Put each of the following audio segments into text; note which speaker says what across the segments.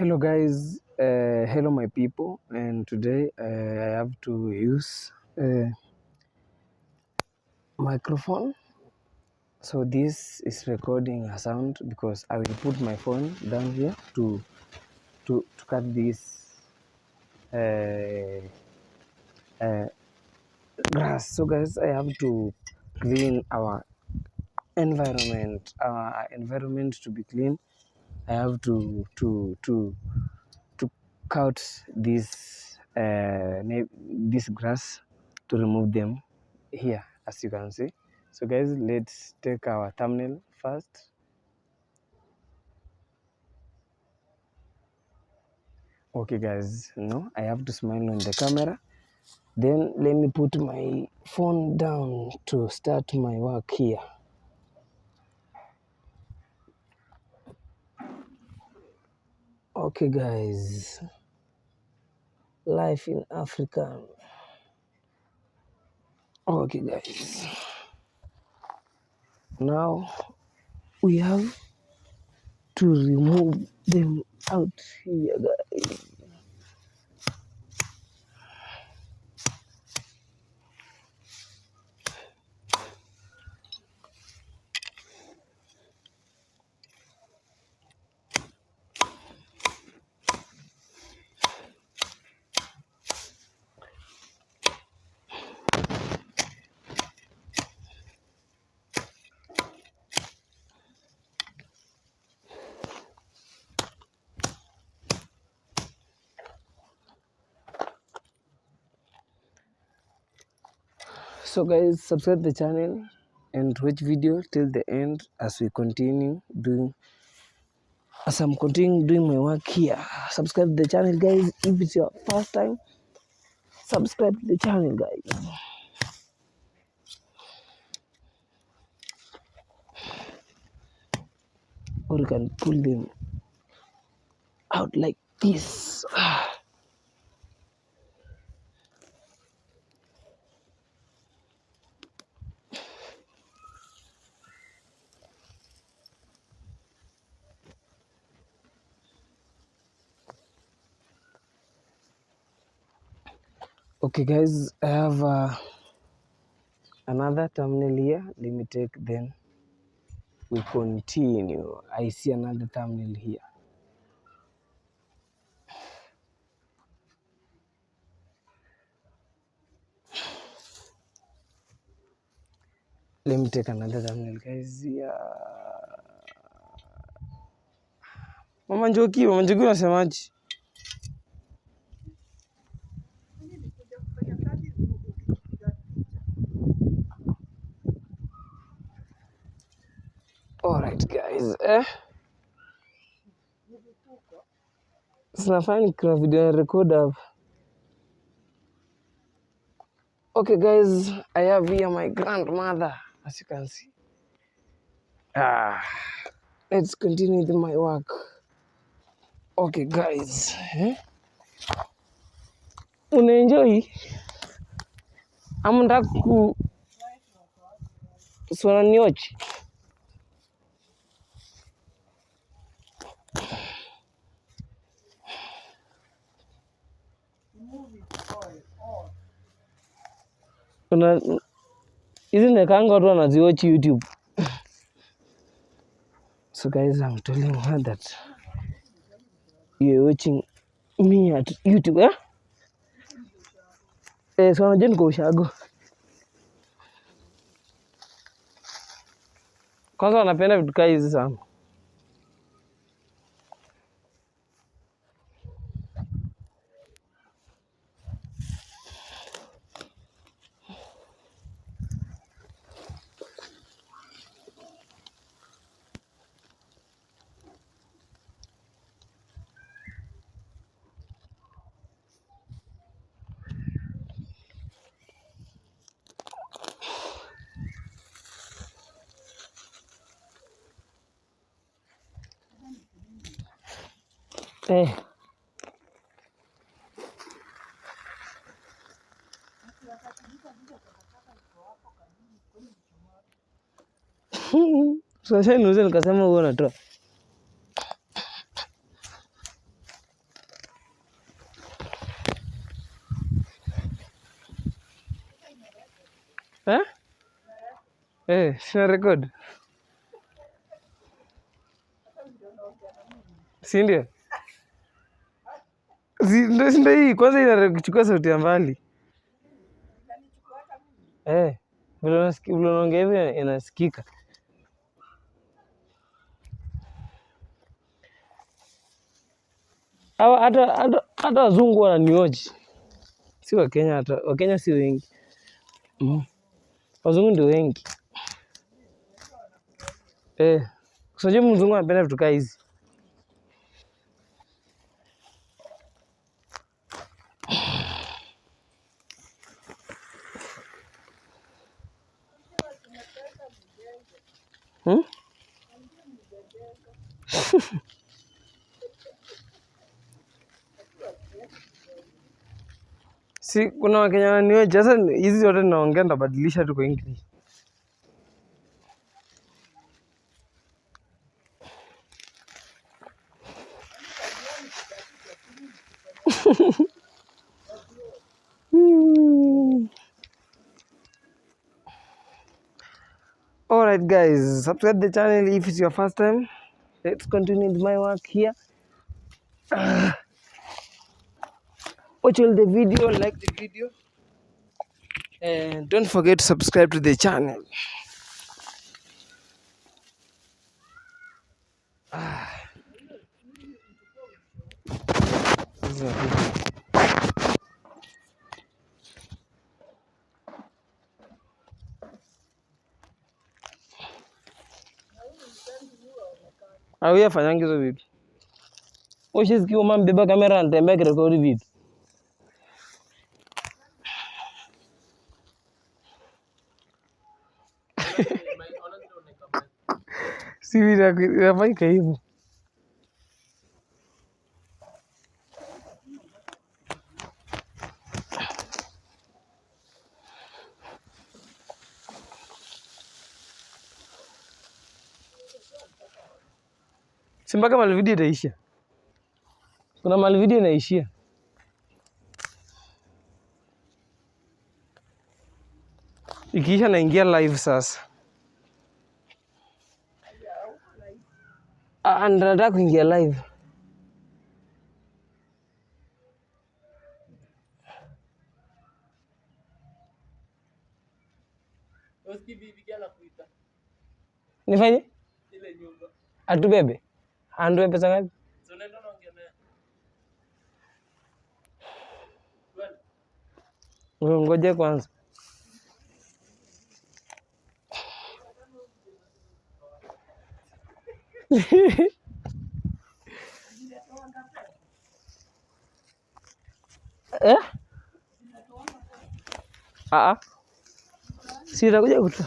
Speaker 1: Hello guys, hello my people, and today I have to use microphone. So this is recording a sound because I will put my phone down here to cut this grass. So guys, I have to clean our environment. Our environment to be clean. I have to cut this grass to remove them here, as you can see. So guys, let's take our thumbnail first. Okay guys, no, I have to smile on the camera. Then let me put my phone down to start my work here. Okay guys, life in Africa. Okay guys, now we have to remove them out here guys. So guys, subscribe the channel and watch video till the end as I'm continuing doing my work here. Subscribe the channel guys. If it's your first time, subscribe to the channel guys. Or you can pull them out like this. Okay guys, I have another thumbnail here. Let me take, then we continue. I see another thumbnail here. Let me take another thumbnail guys. Yeah. Mama Njoki unasemaje? Alright guys, sinafanya kuna video na record hapa. Okay guys, I have here my grandmother, as you can see. Let's continue with my work. Okay guys, unaenjoy? Ama nataka swala nioche? Hizi nekanga watu wanaziwatch YouTube. So guys, I'm telling her that you're watching me at YouTube, so unajua niko ushago. Kwanza wanapenda vitu kama hizi sana. Sasa niuze nikasema wewe unatoa. Sina record. Si ndio? Ndio hii kwanza inachukua sauti ya mbali. Vile unaongea hivi inasikika. Hata wazungu wananioji. Si Wakenya, hata Wakenya si wengi. Wazungu ndio wengi. Unajua mzungu anapenda vitu kaa hizi. Si kuna Wakenya wananioji. Sasa hizi zote ninaongea nitabadilisha tu kwa English. Alright guys, subscribe the channel if it's your first time. Let's continue with my work here. Watch all the video, like the video, and don't forget to subscribe to the channel. Huyu afanyangi hizo vitu. Ushisikia mama mbeba kamera anatembea kirekodi vitu. Si inafanyika hivyo. Si mpaka mali video itaishia. Kuna mali video inaishia. Ikiisha naingia live sasa. Nataka kuingia live. Nifanye? Atubebe. Andwe pesa ngapi? Ngoje kwanza. Si utakuja kutoa.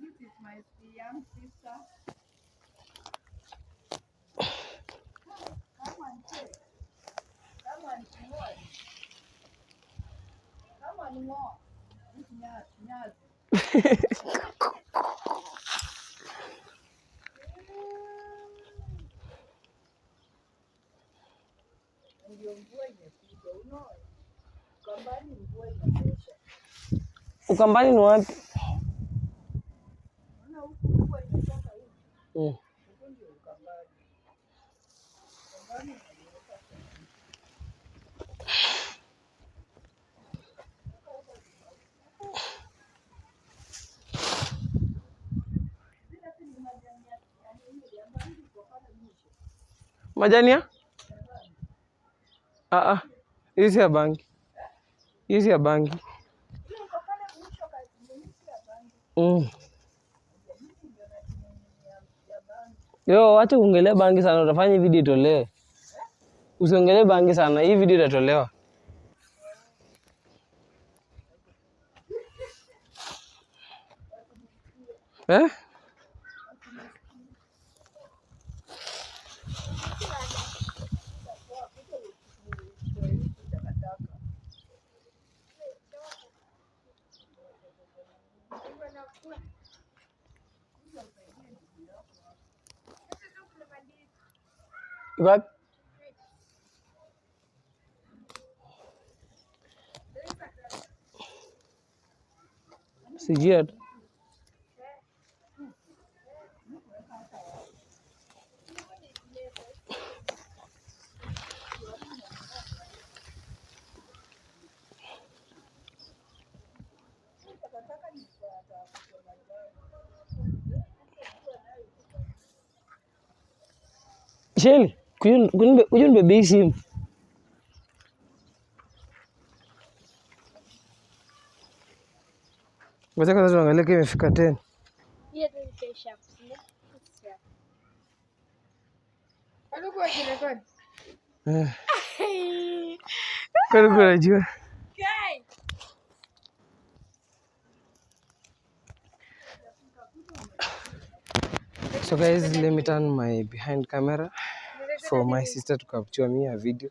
Speaker 2: This is my young sister. Come and take. Come and watch. Come and watch.
Speaker 1: Ukambani ni wapi? Majani ya? Hizi ya bangi. Hizi ya bangi. Yo, wacha kuongelea bangi sana, utafanya video itolewe. Usiongelee bangi sana, hii video itatolewa. What? Sijui hata. Shelly, kuja nibebe hii simu. Ngoja kwanza tuangalie kama imefika 10. Kwani unajua? So guys, let me turn my behind camera for my sister to capture me a video.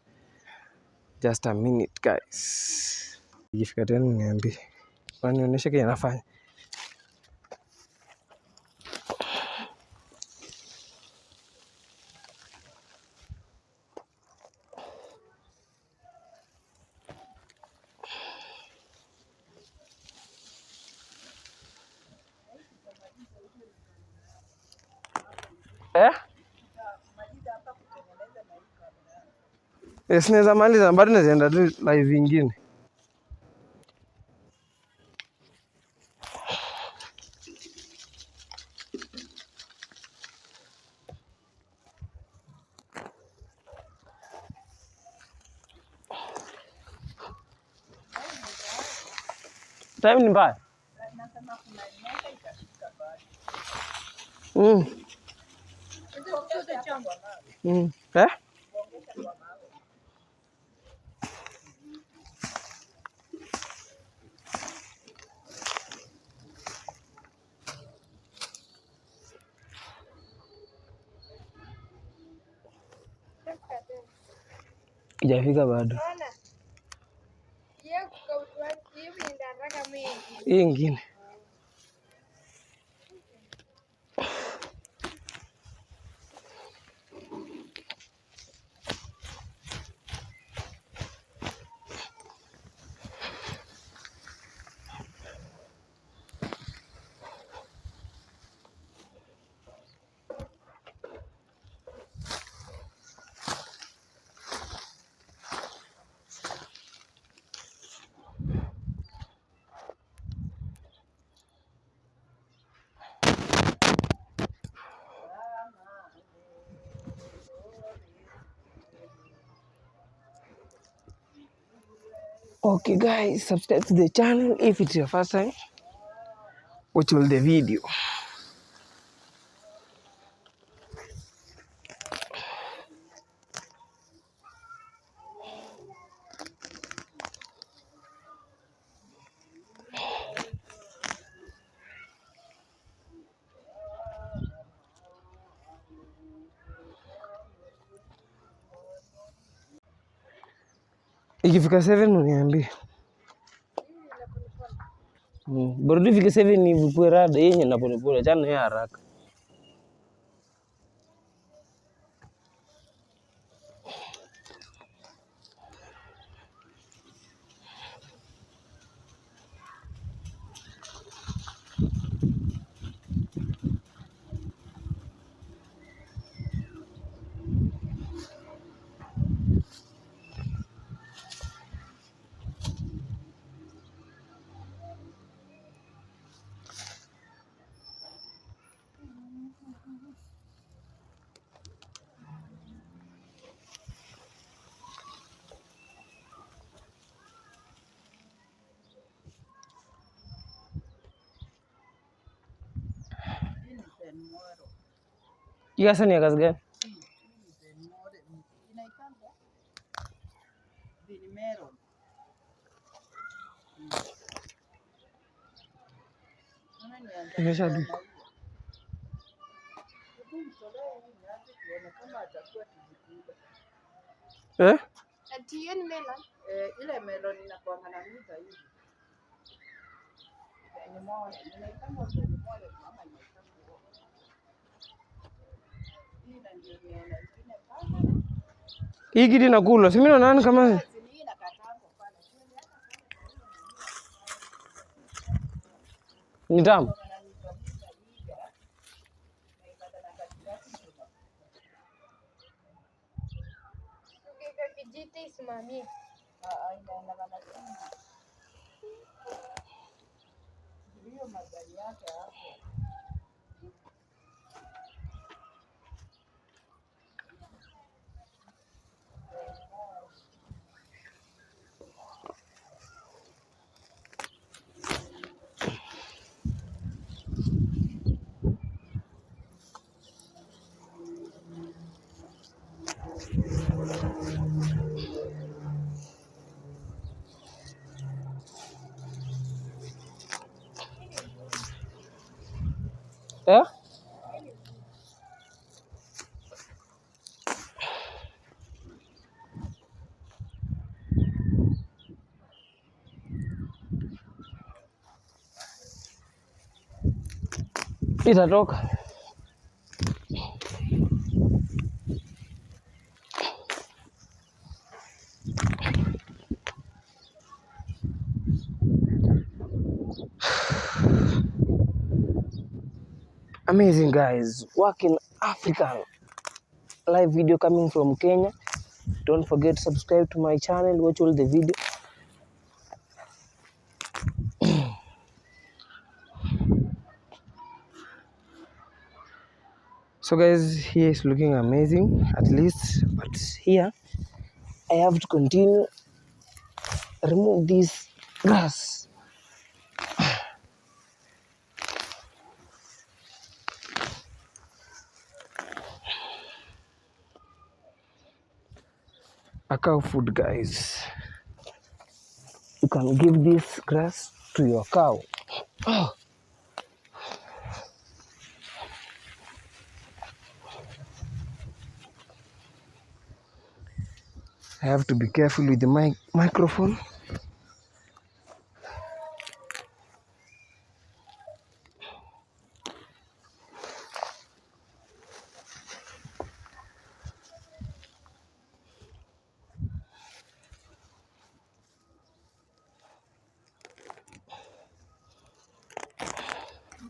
Speaker 1: Just a minute guys. Ikifika 10 niambie. Wanionyeshe kile nafanya. Sinaweza maliza bado naenda tu live ingine. Time ni mbaya. Ijafika bado. Hii ingine. Okay guys, subscribe to the channel if it's your first time. Watch all the video. Ikifika 7 uniambie. Bado ifike 7 ni vukue rada yenye na polepole chana ya haraka. Hii sasa ni ya kazi gani? Imeshaduka.
Speaker 2: Ati hiyo ni melon? Ile melon inakuanga na miba hivi. Ni moja, inaitangwa ni moja kama inaitangwa. Hii ndio niona ingine pale.
Speaker 1: Hii kitu inakula. Si mimi naona kama ni tamu.
Speaker 2: kijiti isimamie. Hiyo magari yake hapo.
Speaker 1: Yeah? Itatoka. Amazing guys, working African live video coming from Kenya. Don't forget to subscribe to my channel, watch all the video. So guys, here is looking amazing at least, but here I have to continue remove this grass. A cow food, guys. You can give this grass to your cow. Oh. I have to be careful with the microphone.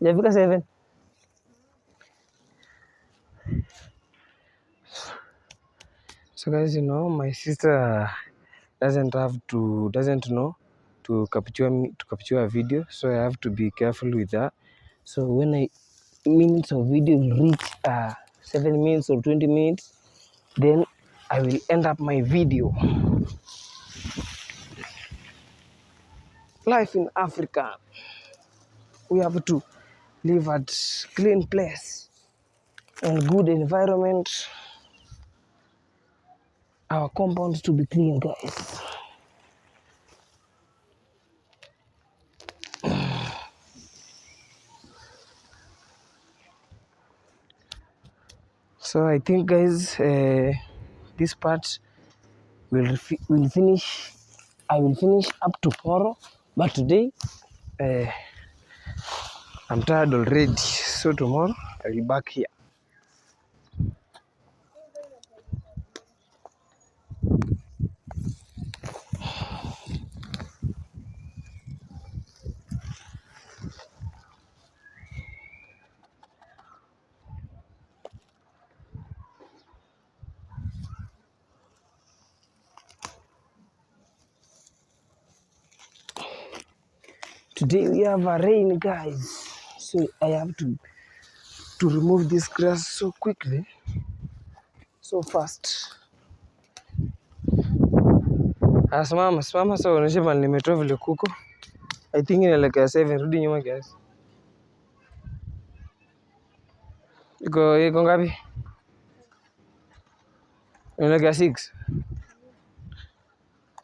Speaker 1: Jafika 7. So guys, you know, my sister doesn't know to capture a video, so I have to be careful with that. So when minutes of video will reach 7 minutes or 20 minutes, then I will end up my video. Life in Africa, we have to live at clean place and good environment. Our compounds to be clean, guys. So I think, guys, this part will finish. I will finish up tomorrow, but today I'm tired already. So tomorrow I will be back here. Today we have a rain, guys, so I have to remove this grass so quickly, so fast. Simama so unaonyesha mali nimetoa vile kuko. I think inaelekea 7. Rudi nyuma, guys. Iko ngapi? Inaelekea 6.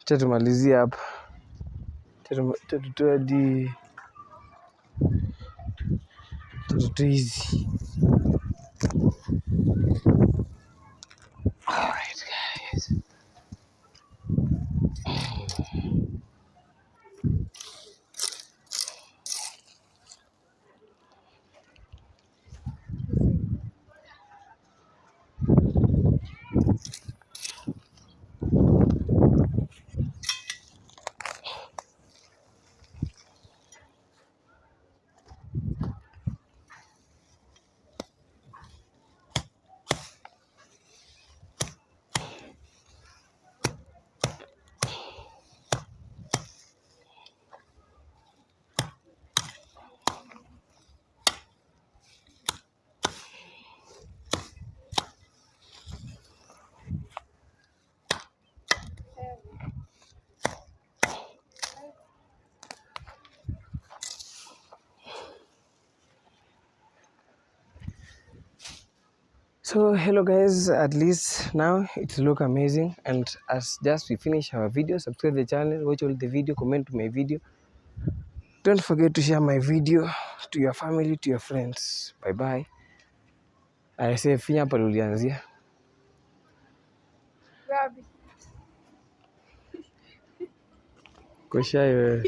Speaker 1: Acha tumalizie hapa. Tutoe hadi hizi. Alright, guys. So hello guys, at least now it look amazing, and as just we finish our video, subscribe the channel, watch all the video, comment to my video. Don't forget to share my video to your family, to your friends. Bye bye. I say finya pale ulianzia.
Speaker 2: Wapi?
Speaker 1: Kwa share wewe.